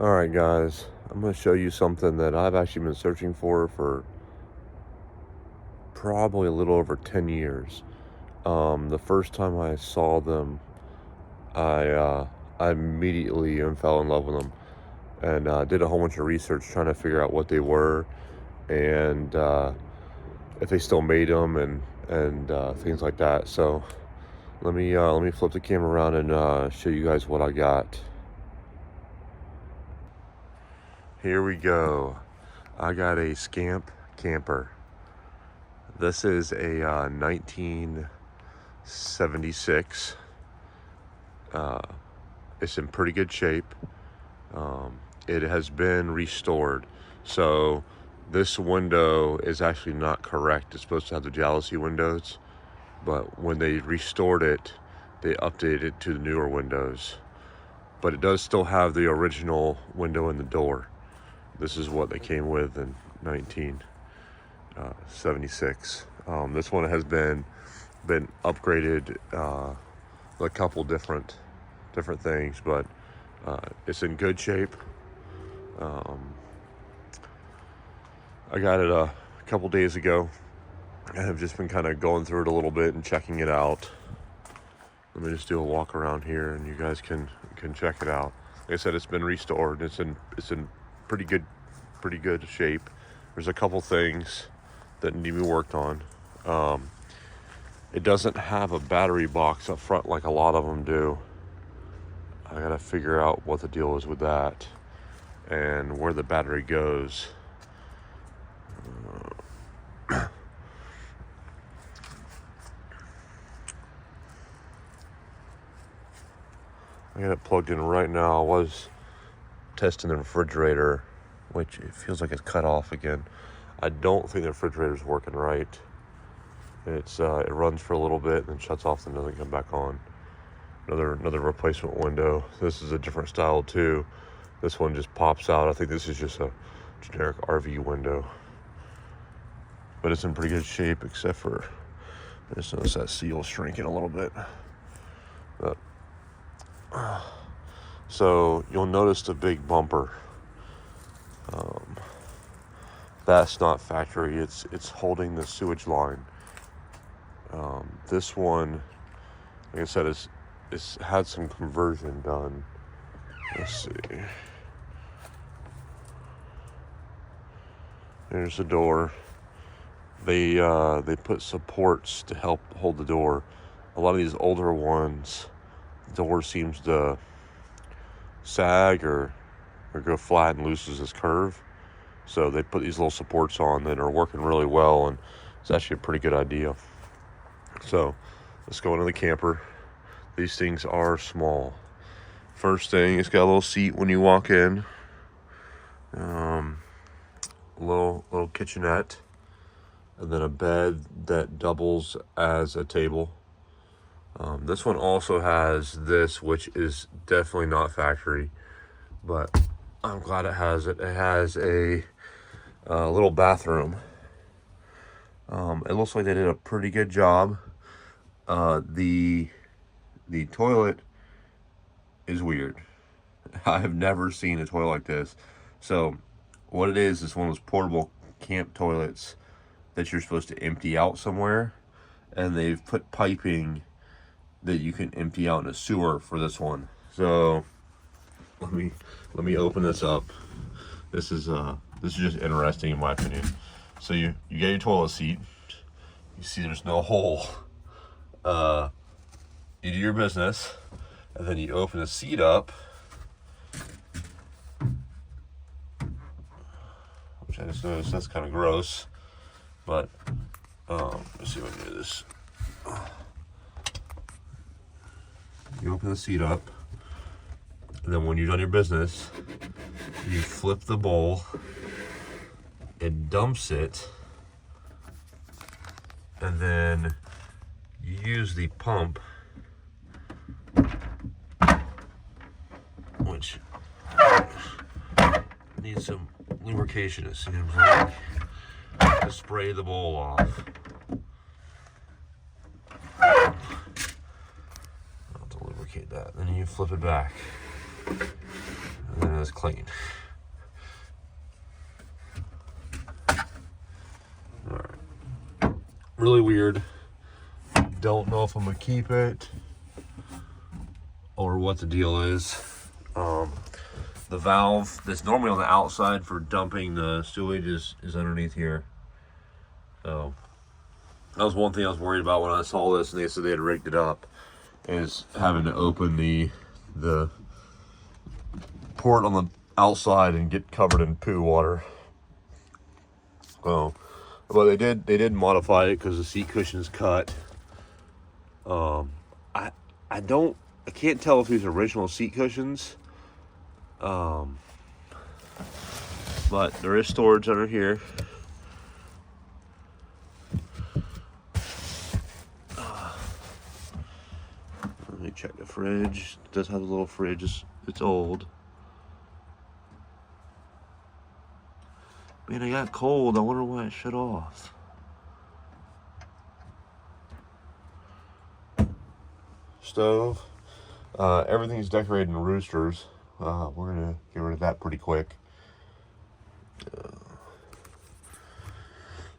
Alright guys, I'm going to show you something that I've actually been searching for probably a little over 10 years. The first time I saw them, I immediately fell in love with them and did a whole bunch of research trying to figure out what they were and if they still made them and things like that. So let me flip the camera around and show you guys what I got. Here we go. I got a Scamp camper. This is a 1976. It's in pretty good shape. It has been restored. So this window is actually not correct. It's supposed to have the jalousie windows, but when they restored it, they updated it to the newer windows. But it does still have the original window in the door. This is what they came with in 1976. This one has been upgraded a couple different things, but it's in good shape. I got it a couple days ago and have just been kind of going through it a little bit and checking it out. Let me just do a walk around here and you guys can check it out. Like I said, it's been restored. It's in pretty good shape. There's a couple things that need to be worked on. It doesn't have a battery box up front like a lot of them do. I gotta figure out what the deal is with that and where the battery goes. I got it plugged in right now. I was testing the refrigerator, which it feels like it's cut off again. I don't think the refrigerator's working right. It runs for a little bit and then shuts off and doesn't come back on. Another replacement window. This is a different style too. This one just pops out. I think this is just a generic RV window, but it's in pretty good shape except for I just noticed that seal shrinking a little bit. But so you'll notice the big bumper. That's not factory. It's holding the sewage line. This one, like I said, it's had some conversion done. Let's see. There's the door. They put supports to help hold the door. A lot of these older ones, the door seems to sag or go flat and loses its curve. So they put these little supports on that are working really well, and it's actually a pretty good idea. So let's go into the camper. These things are small. First thing, it's got a little seat when you walk in. Little kitchenette, and then a bed that doubles as a table. This one also has this, which is definitely not factory, but I'm glad it has it. It has a little bathroom. It looks like they did a pretty good job. The toilet is weird. I have never seen a toilet like this. So what it is one of those portable camp toilets that you're supposed to empty out somewhere, and they've put piping that you can empty out in a sewer for this one. So let me open this up. This is just interesting in my opinion. So you get your toilet seat. You see there's no hole. You do your business, and then you open the seat up, which I just noticed that's kind of gross. But let's see if I can do this. You open the seat up, and then when you're done your business, you flip the bowl. It dumps it, and then you use the pump, which needs some lubrication, it seems like, to spray the bowl off. I'll have to lubricate that. Then you flip it back, and then it's clean. All right. Really weird. Don't know if I'm gonna keep it or what the deal is. The valve that's normally on the outside for dumping the sewage is underneath here. So that was one thing I was worried about when I saw this and they said they had rigged it up, is having to open the port on the outside and get covered in poo water. Oh, but they did modify it because the seat cushion's cut. I can't tell if these are original seat cushions. But there is storage under here. Let me check the fridge. It does have a little fridge. It's old. Man, it got cold. I wonder why it shut off. Stove. Everything's decorated in roosters. We're gonna get rid of that pretty quick.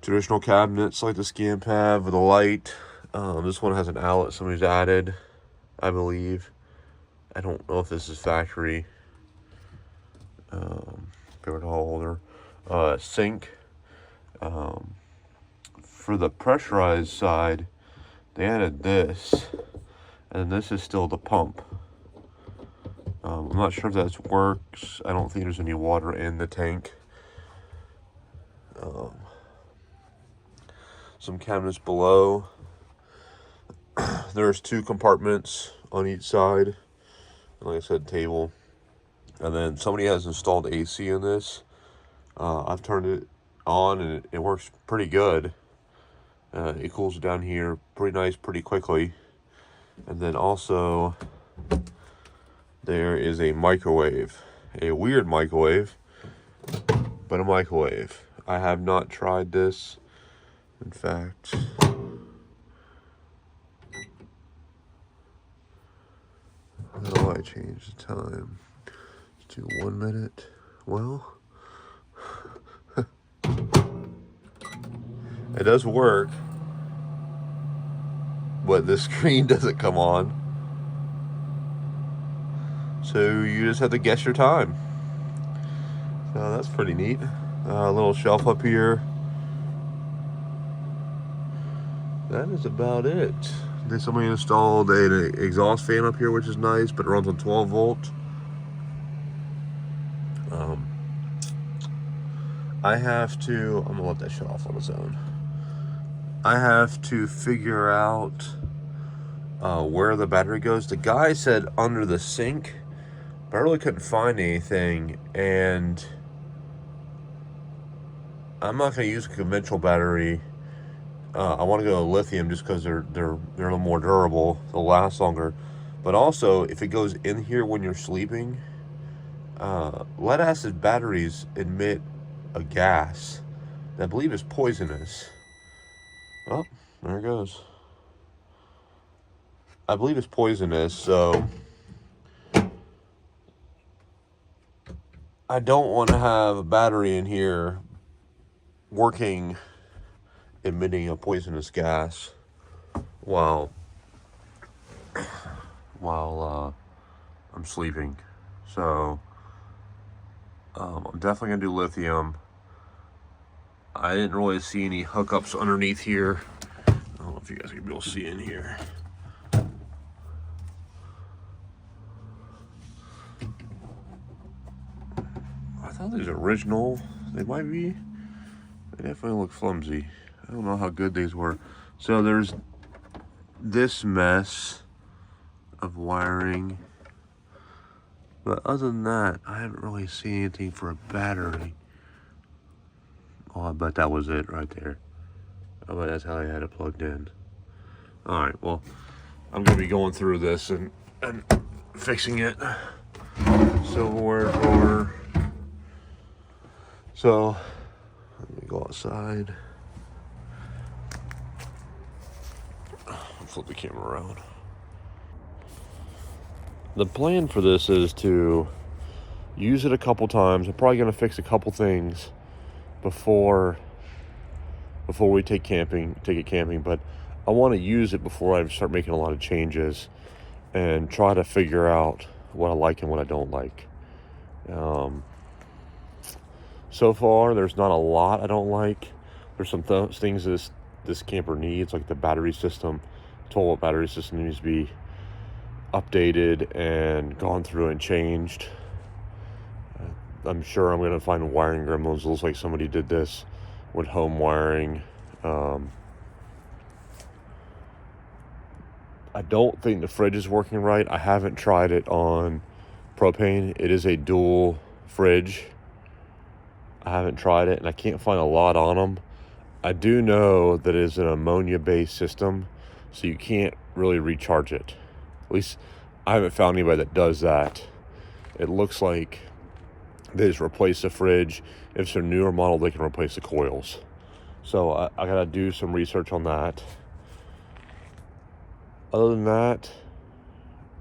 Traditional cabinets like the Scamp have with a light. This one has an outlet somebody's added, I believe. I don't know if this is factory. Paper towel holder. Sink. For the pressurized side, they added this. And this is still the pump. I'm not sure if that works. I don't think there's any water in the tank. Some cabinets below. There's 2 compartments on each side. And like I said, table. And then somebody has installed AC in this. I've turned it on and it works pretty good. It cools down here pretty nice, pretty quickly. And then also, there is a microwave. A weird microwave, but a microwave. I have not tried this. In fact, how do I change the time? Let's do 1 minute. Well, it does work, but the screen doesn't come on. So you just have to guess your time. So that's pretty neat. A little shelf up here. That is about it. Then somebody installed an exhaust fan up here, which is nice, but it runs on 12 volt. I'm gonna let that shut off on its own. I have to figure out where the battery goes. The guy said under the sink, but I really couldn't find anything, and I'm not gonna use a conventional battery. I want to go lithium just because they're a little more durable. They'll last longer. But also, if it goes in here when you're sleeping, lead acid batteries emit a gas that I believe is poisonous. Oh, there it goes. I believe it's poisonous, so I don't want to have a battery in here working, emitting a poisonous gas while I'm sleeping. So I'm definitely gonna do lithium. I didn't really see any hookups underneath here. I don't know if you guys can be able to see in here. I thought these were original. They might be. They definitely look flimsy. I don't know how good these were. So there's this mess of wiring. But other than that, I haven't really seen anything for a battery. Oh, I bet that was it right there. I bet that's how I had it plugged in. Alright, well, I'm going to be going through this and fixing it. Silverware drawer. So, let me go outside. Flip the camera around. The plan for this is to use it a couple times. I'm probably gonna fix a couple things before we take it camping, but I want to use it before I start making a lot of changes and try to figure out what I like and what I don't like. So far, there's not a lot I don't like. There's some things this camper needs, like the battery system. 12-volt battery system needs to be updated and gone through and changed. I'm sure I'm going to find wiring gremlins. It looks like somebody did this with home wiring. I don't think the fridge is working right. I haven't tried it on propane. It is a dual fridge. I haven't tried it, and I can't find a lot on them. I do know that it is an ammonia-based system, so you can't really recharge it. At least I haven't found anybody that does that. It looks like they just replace the fridge. If it's a newer model, they can replace the coils. So I gotta do some research on that. Other than that,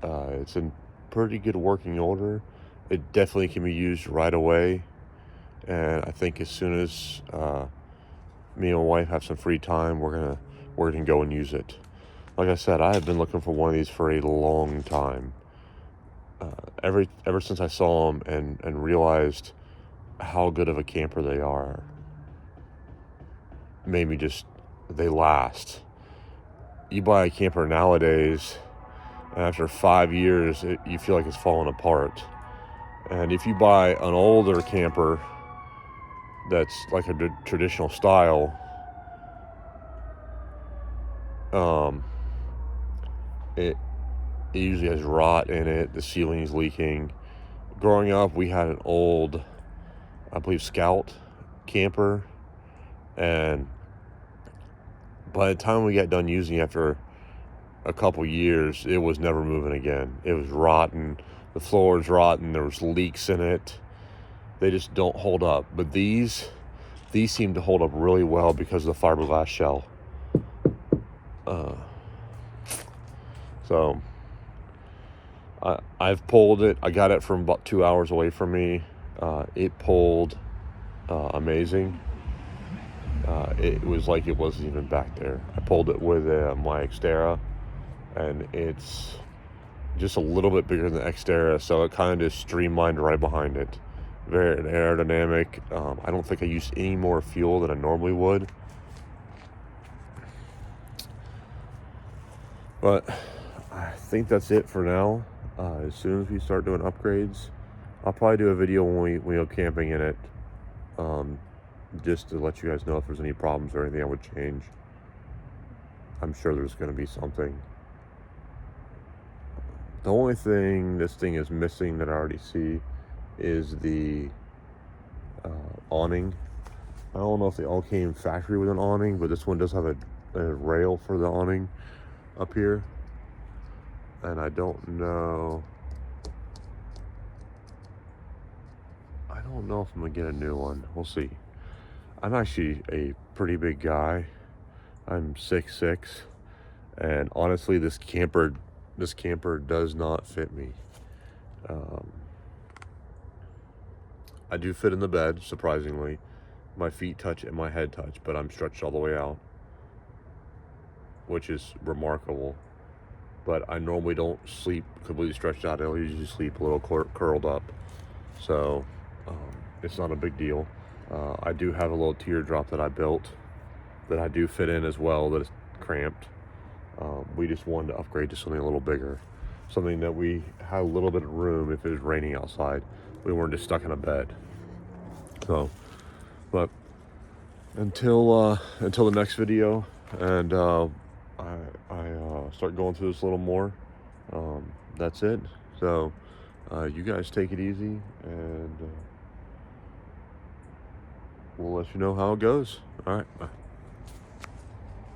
it's in pretty good working order. It definitely can be used right away. And I think as soon as me and my wife have some free time, we're gonna go and use it. Like I said, I have been looking for one of these for a long time. Ever since I saw them and realized how good of a camper they are, made me they last. You buy a camper nowadays, and after 5 years, you feel like it's falling apart. And if you buy an older camper that's like a traditional style, it usually has rot in it. The ceiling's leaking. Growing up, we had an old, I believe, Scout camper, and by the time we got done using it after a couple years, it was never moving again. It was rotten. The floor was rotten. There was leaks in it. They just don't hold up. But these seem to hold up really well because of the fiberglass shell. So I've pulled it. I got it from about 2 hours away from me. It pulled amazing. It was like it wasn't even back there. I pulled it with my Xterra, and it's just a little bit bigger than the Xterra, so it kind of just streamlined right behind it. Very aerodynamic. I don't think I used any more fuel than I normally would. But I think that's it for now. As soon as we start doing upgrades, I'll probably do a video when we go camping in it, just to let you guys know if there's any problems or anything I would change. I'm sure there's going to be something. The only thing this thing is missing that I already see is the awning. I don't know if they all came factory with an awning, but this one does have a rail for the awning up here. And I don't know if I'm gonna get a new one. We'll see. I'm actually a pretty big guy. I'm 6'6", and honestly, this camper does not fit me. I do fit in the bed, surprisingly. My feet touch and my head touch, but I'm stretched all the way out, which is remarkable. But I normally don't sleep completely stretched out. I usually sleep a little curled up. So it's not a big deal. I do have a little teardrop that I built that I do fit in as well, that is cramped. We just wanted to upgrade to something a little bigger. Something that we had a little bit of room if it was raining outside. We weren't just stuck in a bed. So, but until the next video, and I start going through this a little more, that's it. So you guys take it easy, and we'll let you know how it goes. All right, bye.